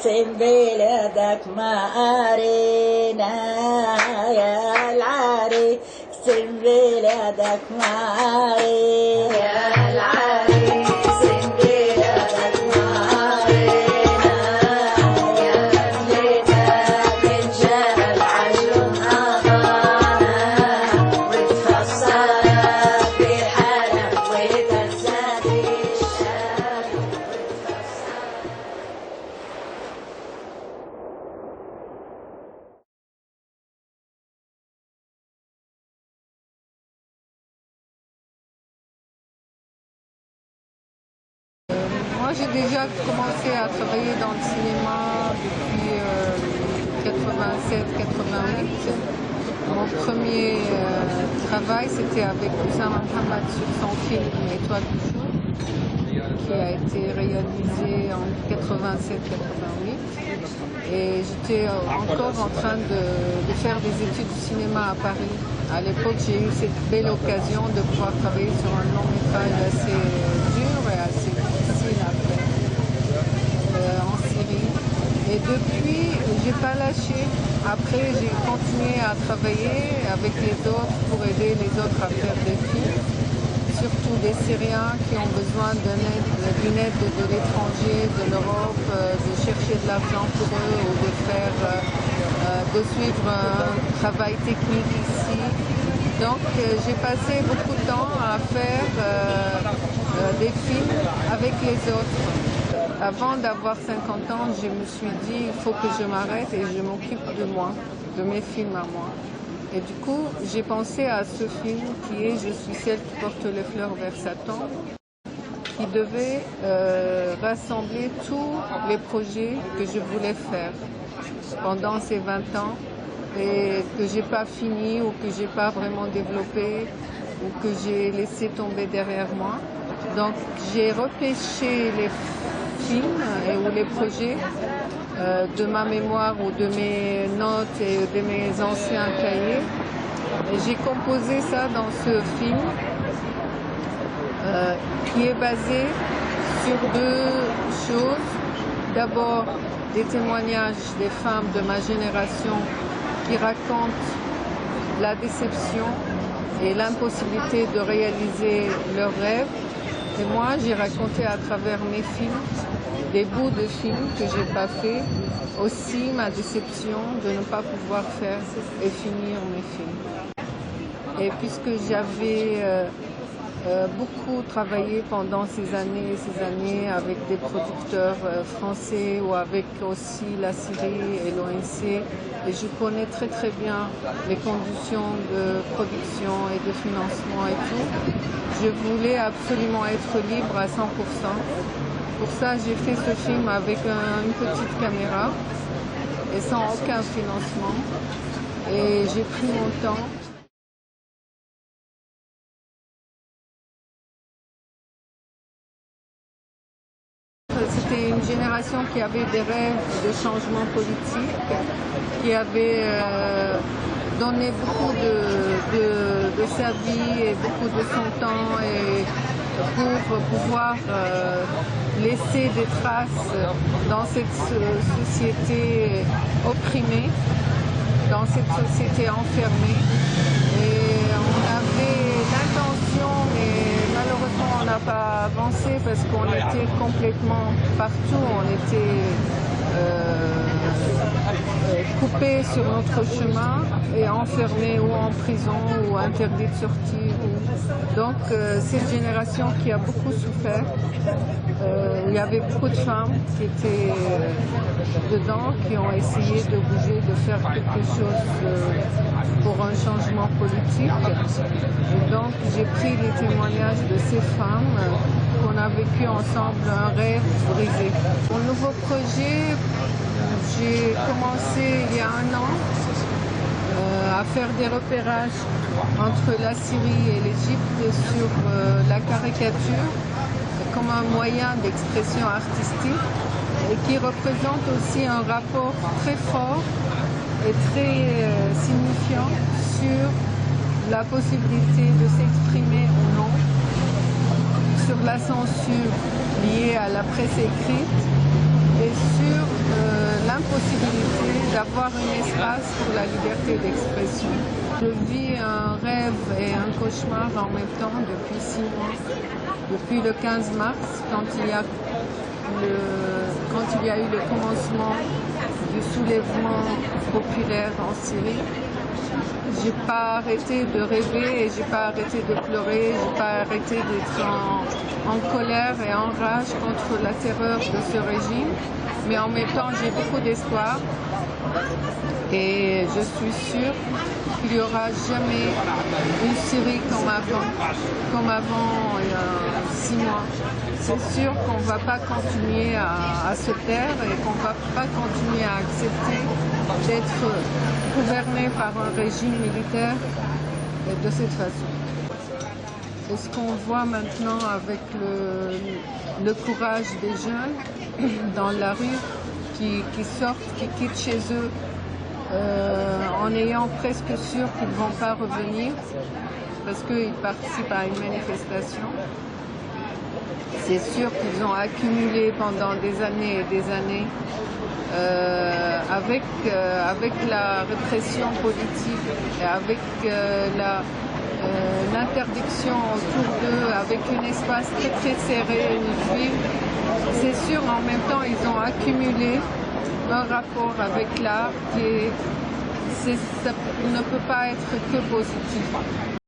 اقسم بلادك ما أرينا يا العري اقسم بلادك ما أرينا يا العري اقسم بلادك ما أرينا يا ليتك إن جاء العجل أضانا وتفصلت بحالك وتنساني الشام. Moi, j'ai déjà commencé à travailler dans le cinéma depuis 87-88. Mon premier travail, c'était avec Oussama Mohamed sur son film Étoile du jour, qui a été réalisé en 87-88. Et j'étais encore en train de faire des études de cinéma à Paris. À l'époque, j'ai eu cette belle occasion de pouvoir travailler sur un long métrage assez dur et assez difficile à faire en Syrie. Et depuis, j'ai pas lâché. Après, j'ai continué à travailler avec les autres pour aider les autres à faire des films, surtout des Syriens qui ont besoin d'une aide de l'étranger, de l'Europe, de chercher de l'argent pour eux ou de suivre un travail technique ici. Donc j'ai passé beaucoup de temps à faire des films avec les autres. Avant d'avoir 50 ans, je me suis dit il faut que je m'arrête et je m'occupe de moi, de mes films à moi. Et du coup, j'ai pensé à ce film qui est Je suis celle qui porte les fleurs vers Satan, qui devait rassembler tous les projets que je voulais faire pendant ces 20 ans et que j'ai pas fini ou que j'ai pas vraiment développé ou que j'ai laissé tomber derrière moi. Donc j'ai repêché les films ou les projets de ma mémoire ou de mes notes et de mes anciens cahiers. Et j'ai composé ça dans ce film qui est basé sur deux choses. D'abord, des témoignages des femmes de ma génération qui racontent la déception et l'impossibilité de réaliser leurs rêves. Et moi, j'ai raconté à travers mes films, des bouts de films que j'ai pas fait, aussi ma déception de ne pas pouvoir faire et finir mes films. Et puisque j'avais beaucoup travaillé pendant ces années avec des producteurs français ou avec aussi la Syrie et l'ONC, et je connais très très bien les conditions de production et de financement et tout. Je voulais absolument être libre à 100%. Pour ça, j'ai fait ce film avec une petite caméra et sans aucun financement. Et j'ai pris mon temps. C'était une génération qui avait des rêves de changement politique, qui avait donné beaucoup de sa vie et beaucoup de son temps et pour pouvoir laisser des traces dans cette société opprimée, dans cette société enfermée. Et on avait l'intention, mais malheureusement on n'a pas avancé parce qu'on était complètement partout, on était coupés sur notre chemin et enfermés ou en prison ou interdits de sortie. Donc cette génération qui a beaucoup souffert, il y avait beaucoup de femmes qui étaient dedans, qui ont essayé de bouger, de faire quelque chose pour un changement politique. Et donc j'ai pris les témoignages de ces femmes qu'on a vécu ensemble un rêve brisé. Mon nouveau projet, j'ai commencé il y a 1 an à faire des repérages entre la Syrie et l'Égypte sur la caricature comme un moyen d'expression artistique et qui représente aussi un rapport très fort et très signifiant sur la possibilité de s'exprimer ou non, sur la censure liée à la presse écrite et sur l'impossibilité d'avoir un espace pour la liberté d'expression. Je vis un rêve et un cauchemar en même temps depuis 6 mois. Depuis le 15 mars, quand il y a eu le commencement du soulèvement populaire en Syrie, j'ai pas arrêté de rêver et j'ai pas arrêté de pleurer, j'ai pas arrêté d'être en colère et en rage contre la terreur de ce régime. Mais en même temps, j'ai beaucoup d'espoir et je suis sûre qu'il n'y aura jamais une Syrie comme avant il y a 6 mois. C'est sûr qu'on ne va pas continuer à se taire et qu'on ne va pas continuer à accepter d'être gouverné par un régime militaire de cette façon. C'est ce qu'on voit maintenant avec le courage des jeunes dans la rue qui sortent, qui quittent chez eux en ayant presque sûr qu'ils ne vont pas revenir parce qu'ils participent à une manifestation. C'est sûr qu'ils ont accumulé pendant des années et des années avec la répression politique et avec l'interdiction autour d'eux, avec un espace très très serré où ils vivent. C'est sûr, en même temps, ils ont accumulé un rapport avec l'art qui ne peut pas être que positif.